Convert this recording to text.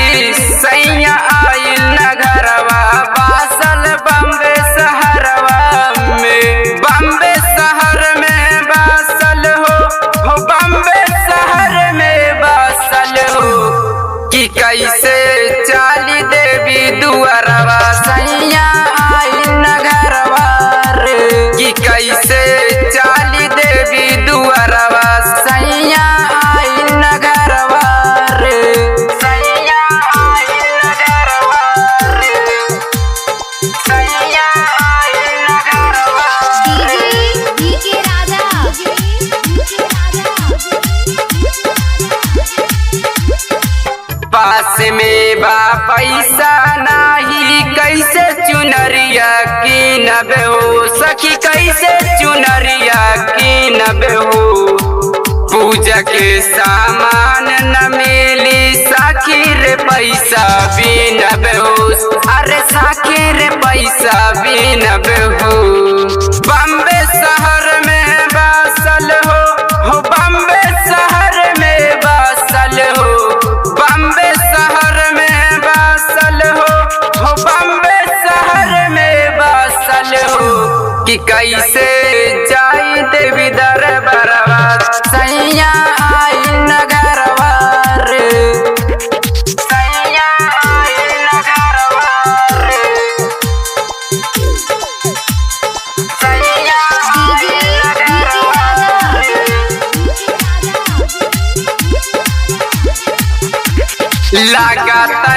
नहीं सैया आइल नगरवा बासल बम्बे शहरवा में। बम्बे शहर में बासल हो बम्बे शहर में बासल हो कि कैसे चाली देवी दुआरवा सैया आइल नगरवा रे कि कैसे चाली देवी दुआरवा सैया आइल नगरवा रे सैया आइल नगरवा रे सैया आइल नगरवा डीजे राजा पास में बा पैसा नाही कैसे चुनरिया की नबे हो सखी कैसे चुनरिया की नबे हो। पूजा के सामान न मिली साखी रे पैसा भी नबे हो अरे साखी रे पैसा भी नबे हो। बम्बे शहर में बासल हो बम्बे शहर में बासल हो बम्बे शहर में बासल हो बम्बे शहर में बासल हो कि कैसे जाई देवी दरबारवा सैया आइल नगरवा रे सैया आइल नगरवा रे सैया आइल नगरवा रे। लगाता